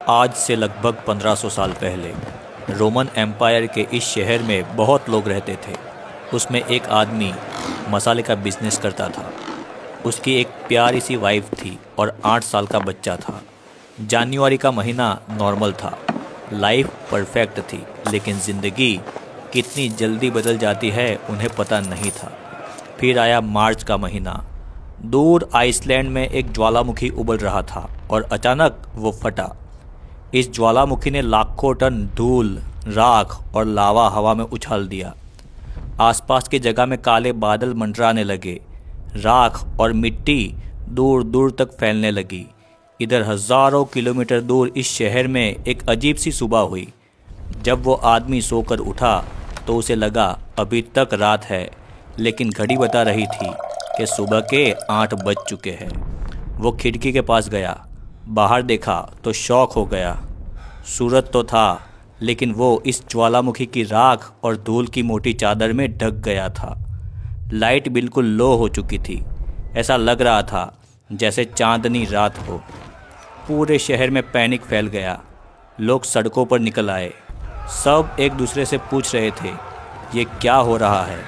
आज से लगभग 1500 साल पहले रोमन एम्पायर के इस शहर में बहुत लोग रहते थे। उसमें एक आदमी मसाले का बिजनेस करता था। उसकी एक प्यारी सी वाइफ थी और 8 साल का बच्चा था। जनवरी का महीना नॉर्मल था, लाइफ परफेक्ट थी, लेकिन ज़िंदगी कितनी जल्दी बदल जाती है उन्हें पता नहीं था। फिर आया मार्च का महीना। दूर आइसलैंड में एक ज्वालामुखी उबल रहा था और अचानक वो फटा। इस ज्वालामुखी ने लाखों टन धूल, राख और लावा हवा में उछाल दिया। आसपास की जगह में काले बादल मंडराने लगे। राख और मिट्टी दूर दूर तक फैलने लगी। इधर हजारों किलोमीटर दूर इस शहर में एक अजीब सी सुबह हुई। जब वो आदमी सोकर उठा तो उसे लगा अभी तक रात है, लेकिन घड़ी बता रही थी कि सुबह के 8 बज चुके हैं। वो खिड़की के पास गया, बाहर देखा तो शॉक हो गया। सूरज तो था, लेकिन वो इस ज्वालामुखी की राख और धूल की मोटी चादर में ढक गया था। लाइट बिल्कुल लो हो चुकी थी। ऐसा लग रहा था जैसे चांदनी रात हो। पूरे शहर में पैनिक फैल गया। लोग सड़कों पर निकल आए। सब एक दूसरे से पूछ रहे थे, ये क्या हो रहा है।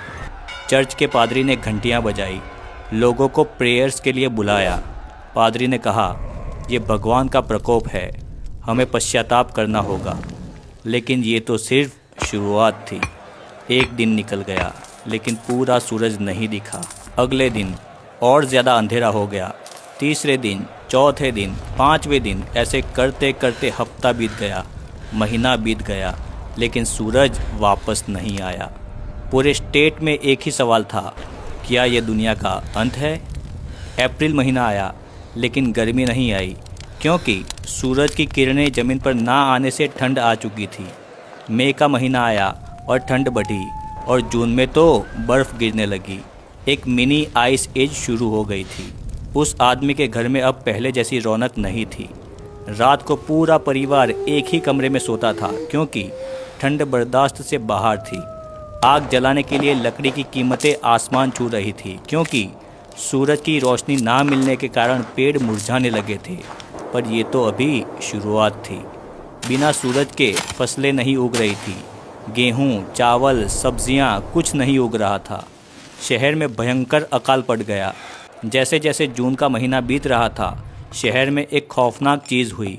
चर्च के पादरी ने घंटियां बजाई, लोगों को प्रेयर्स के लिए बुलाया। पादरी ने कहा, ये भगवान का प्रकोप है, हमें पश्चाताप करना होगा। लेकिन ये तो सिर्फ शुरुआत थी। एक दिन निकल गया, लेकिन पूरा सूरज नहीं दिखा। अगले दिन और ज़्यादा अंधेरा हो गया। तीसरे दिन, चौथे दिन, 5वें दिन, ऐसे करते करते हफ्ता बीत गया, महीना बीत गया, लेकिन सूरज वापस नहीं आया। पूरे स्टेट में एक ही सवाल था, क्या ये दुनिया का अंत है? अप्रैल महीना आया, लेकिन गर्मी नहीं आई, क्योंकि सूरज की किरणें ज़मीन पर ना आने से ठंड आ चुकी थी। मई का महीना आया और ठंड बढ़ी, और जून में तो बर्फ़ गिरने लगी। एक मिनी आइस एज शुरू हो गई थी। उस आदमी के घर में अब पहले जैसी रौनक नहीं थी। रात को पूरा परिवार एक ही कमरे में सोता था, क्योंकि ठंड बर्दाश्त से बाहर थी। आग जलाने के लिए लकड़ी की कीमतें आसमान छू रही थी, क्योंकि सूरज की रोशनी ना मिलने के कारण पेड़ मुरझाने लगे थे। पर ये तो अभी शुरुआत थी। बिना सूरज के फसलें नहीं उग रही थी। गेहूं, चावल, सब्जियां, कुछ नहीं उग रहा था। शहर में भयंकर अकाल पड़ गया। जैसे जैसे जून का महीना बीत रहा था, शहर में एक खौफनाक चीज़ हुई।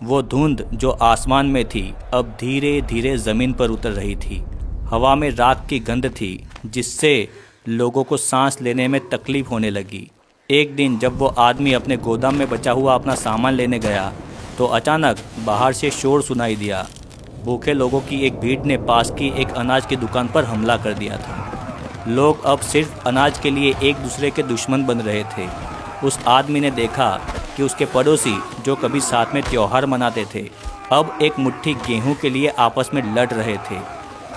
वो धुंध जो आसमान में थी, अब धीरे धीरे ज़मीन पर उतर रही थी। हवा में राख की गंध थी, जिससे लोगों को सांस लेने में तकलीफ होने लगी। एक दिन जब वो आदमी अपने गोदाम में बचा हुआ अपना सामान लेने गया, तो अचानक बाहर से शोर सुनाई दिया। भूखे लोगों की एक भीड़ ने पास की एक अनाज की दुकान पर हमला कर दिया था। लोग अब सिर्फ अनाज के लिए एक दूसरे के दुश्मन बन रहे थे। उस आदमी ने देखा कि उसके पड़ोसी, जो कभी साथ में त्योहार मनाते थे, अब एक मुट्ठी गेहूं के लिए आपस में लड़ रहे थे।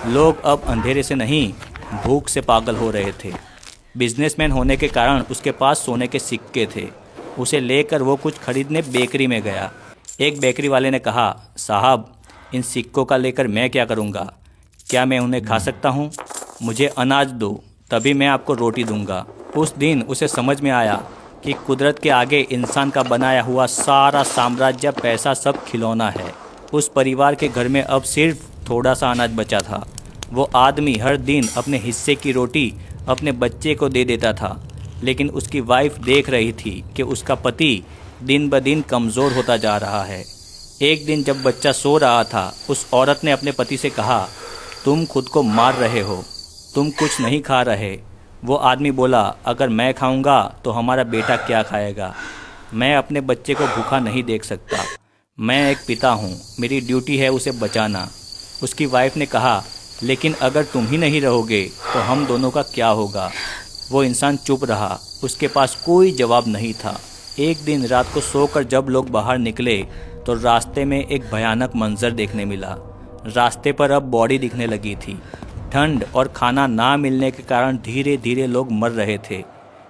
लोग अब अंधेरे से नहीं, भूख से पागल हो रहे थे। बिजनेसमैन होने के कारण उसके पास सोने के सिक्के थे। उसे लेकर वो कुछ खरीदने बेकरी में गया। एक बेकरी वाले ने कहा, साहब, इन सिक्कों का लेकर मैं क्या करूँगा? क्या मैं उन्हें खा सकता हूँ? मुझे अनाज दो, तभी मैं आपको रोटी दूंगा। उस दिन उसे समझ में आया कि कुदरत के आगे इंसान का बनाया हुआ सारा साम्राज्य, पैसा सब खिलौना है। उस परिवार के घर में अब सिर्फ थोड़ा सा अनाज बचा था। वो आदमी हर दिन अपने हिस्से की रोटी अपने बच्चे को दे देता था, लेकिन उसकी वाइफ देख रही थी कि उसका पति दिन ब दिन कमज़ोर होता जा रहा है। एक दिन जब बच्चा सो रहा था, उस औरत ने अपने पति से कहा, तुम खुद को मार रहे हो, तुम कुछ नहीं खा रहे। वो आदमी बोला, अगर मैं खाऊंगा तो हमारा बेटा क्या खाएगा? मैं अपने बच्चे को भूखा नहीं देख सकता। मैं एक पिता हूँ, मेरी ड्यूटी है उसे बचाना। उसकी वाइफ ने कहा, लेकिन अगर तुम ही नहीं रहोगे तो हम दोनों का क्या होगा? वो इंसान चुप रहा, उसके पास कोई जवाब नहीं था। एक दिन रात को सोकर जब लोग बाहर निकले, तो रास्ते में एक भयानक मंजर देखने मिला। रास्ते पर अब बॉडी दिखने लगी थी। ठंड और खाना ना मिलने के कारण धीरे धीरे लोग मर रहे थे।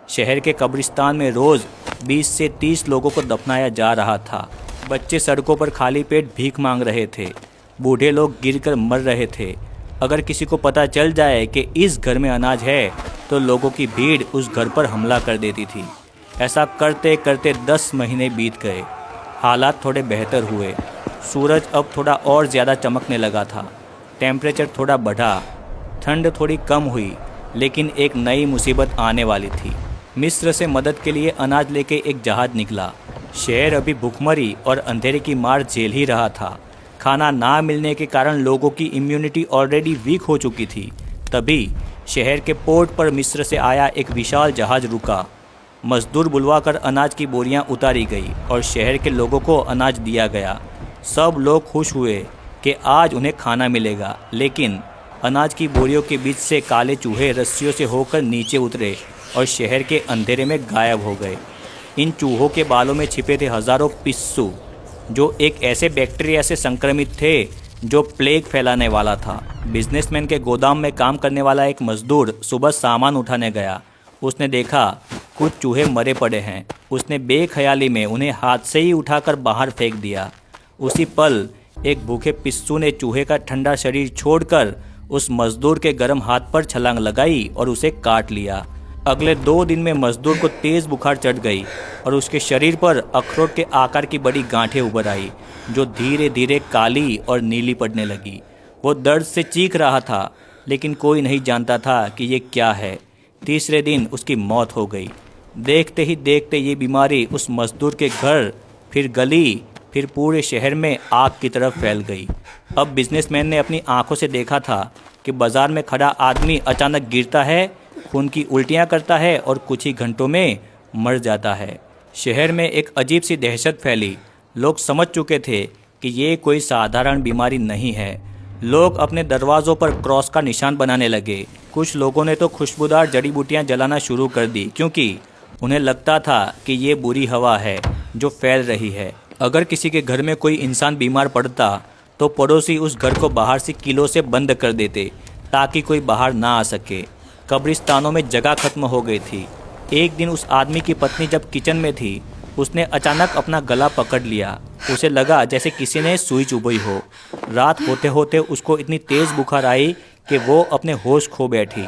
शहर के कब्रिस्तान में रोज़ 20 से 30 लोगों को दफनाया जा रहा था। बच्चे सड़कों पर खाली पेट भीख मांग रहे थे। बूढ़े लोग गिरकर मर रहे थे। अगर किसी को पता चल जाए कि इस घर में अनाज है, तो लोगों की भीड़ उस घर पर हमला कर देती थी। ऐसा करते करते 10 महीने बीत गए। हालात थोड़े बेहतर हुए। सूरज अब थोड़ा और ज़्यादा चमकने लगा था। टेम्परेचर थोड़ा बढ़ा, ठंड थोड़ी कम हुई, लेकिन एक नई मुसीबत आने वाली थी। मिस्र से मदद के लिए अनाज लेके एक जहाज़ निकला। शहर अभी भूखमरी और अंधेरे की मार झेल ही रहा था। खाना ना मिलने के कारण लोगों की इम्यूनिटी ऑलरेडी वीक हो चुकी थी। तभी शहर के पोर्ट पर मिस्र से आया एक विशाल जहाज़ रुका। मजदूर बुलवाकर अनाज की बोरियां उतारी गई और शहर के लोगों को अनाज दिया गया। सब लोग खुश हुए कि आज उन्हें खाना मिलेगा, लेकिन अनाज की बोरियों के बीच से काले चूहे रस्सियों से होकर नीचे उतरे और शहर के अंधेरे में गायब हो गए। इन चूहों के बालों में छिपे थे हज़ारों पिस्सू, जो एक ऐसे बैक्टीरिया से संक्रमित थे जो प्लेग फैलाने वाला था। बिजनेसमैन के गोदाम में काम करने वाला एक मजदूर सुबह सामान उठाने गया। उसने देखा कुछ चूहे मरे पड़े हैं। उसने बेख्याली में उन्हें हाथ से ही उठाकर बाहर फेंक दिया। उसी पल एक भूखे पिस्सू ने चूहे का ठंडा शरीर छोड़कर उस मजदूर के गर्म हाथ पर छलांग लगाई और उसे काट लिया। अगले 2 दिन में मजदूर को तेज़ बुखार चढ़ गई और उसके शरीर पर अखरोट के आकार की बड़ी गांठें उभर आई, जो धीरे धीरे काली और नीली पड़ने लगी। वो दर्द से चीख रहा था, लेकिन कोई नहीं जानता था कि ये क्या है। तीसरे दिन उसकी मौत हो गई। देखते ही देखते ये बीमारी उस मजदूर के घर, फिर गली, फिर पूरे शहर में आग की तरफ फैल गई। अब बिजनेसमैन ने अपनी आंखों से देखा था कि बाजार में खड़ा आदमी अचानक गिरता है, खून की उल्टियां करता है और कुछ ही घंटों में मर जाता है। शहर में एक अजीब सी दहशत फैली। लोग समझ चुके थे कि ये कोई साधारण बीमारी नहीं है। लोग अपने दरवाज़ों पर क्रॉस का निशान बनाने लगे। कुछ लोगों ने तो खुशबूदार जड़ी बूटियाँ जलाना शुरू कर दी, क्योंकि उन्हें लगता था कि ये बुरी हवा है जो फैल रही है। अगर किसी के घर में कोई इंसान बीमार पड़ता तो पड़ोसी उस घर को बाहर से किलों से बंद कर देते ताकि कोई बाहर ना आ सके। कब्रिस्तानों में जगह खत्म हो गई थी। एक दिन उस आदमी की पत्नी जब किचन में थी, उसने अचानक अपना गला पकड़ लिया। उसे लगा जैसे किसी ने सुई चुभई हो। रात होते होते उसको इतनी तेज़ बुखार आई कि वो अपने होश खो बैठी।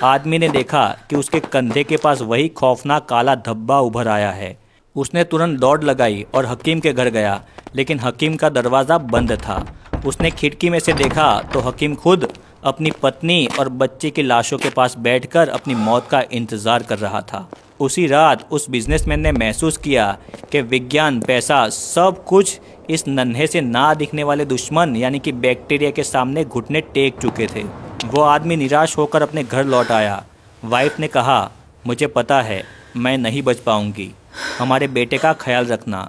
आदमी ने देखा कि उसके कंधे के पास वही खौफनाक काला धब्बा उभर आया है। उसने तुरंत दौड़ लगाई और हकीम के घर गया, लेकिन हकीम का दरवाज़ा बंद था। उसने खिड़की में से देखा तो हकीम खुद अपनी पत्नी और बच्चे की लाशों के पास बैठकर अपनी मौत का इंतज़ार कर रहा था। उसी रात उस बिजनेसमैन ने महसूस किया कि विज्ञान, पैसा, सब कुछ इस नन्हे से ना दिखने वाले दुश्मन यानी कि बैक्टीरिया के सामने घुटने टेक चुके थे। वो आदमी निराश होकर अपने घर लौट आया। वाइफ ने कहा, मुझे पता है मैं नहीं बच पाऊंगी, हमारे बेटे का ख्याल रखना।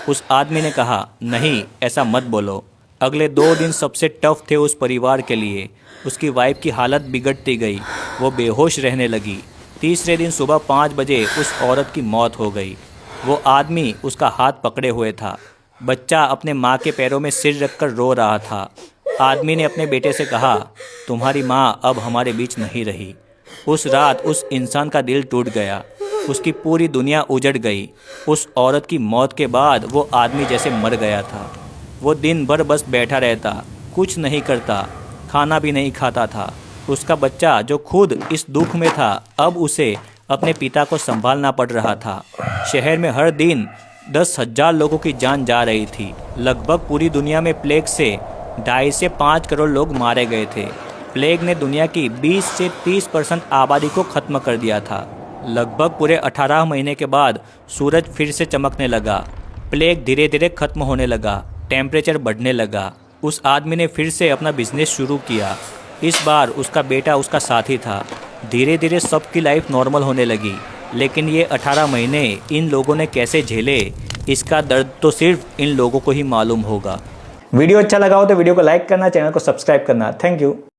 उस आदमी ने कहा, नहीं, ऐसा मत बोलो। अगले 2 दिन सबसे टफ थे उस परिवार के लिए। उसकी वाइफ की हालत बिगड़ती गई, वो बेहोश रहने लगी। तीसरे दिन सुबह 5 बजे उस औरत की मौत हो गई। वो आदमी उसका हाथ पकड़े हुए था। बच्चा अपने माँ के पैरों में सिर रखकर रो रहा था। आदमी ने अपने बेटे से कहा, तुम्हारी माँ अब हमारे बीच नहीं रही। उस रात उस इंसान का दिल टूट गया। उसकी पूरी दुनिया उजड़ गई। उस औरत की मौत के बाद वो आदमी जैसे मर गया था। वो दिन भर बस बैठा रहता, कुछ नहीं करता, खाना भी नहीं खाता था। उसका बच्चा जो खुद इस दुख में था, अब उसे अपने पिता को संभालना पड़ रहा था। शहर में हर दिन 10,000 लोगों की जान जा रही थी। लगभग पूरी दुनिया में प्लेग से 2.5 से 5 करोड़ लोग मारे गए थे। प्लेग ने दुनिया की 20 से 30% आबादी को ख़त्म कर दिया था। लगभग पूरे 18 महीने के बाद सूरज फिर से चमकने लगा। प्लेग धीरे धीरे खत्म होने लगा। टेम्परेचर बढ़ने लगा। उस आदमी ने फिर से अपना बिजनेस शुरू किया। इस बार उसका बेटा उसका साथी था। धीरे धीरे सबकी लाइफ नॉर्मल होने लगी। लेकिन ये 18 महीने इन लोगों ने कैसे झेले, इसका दर्द तो सिर्फ इन लोगों को ही मालूम होगा। वीडियो अच्छा लगा हो तो वीडियो को लाइक करना, चैनल को सब्सक्राइब करना। Thank you.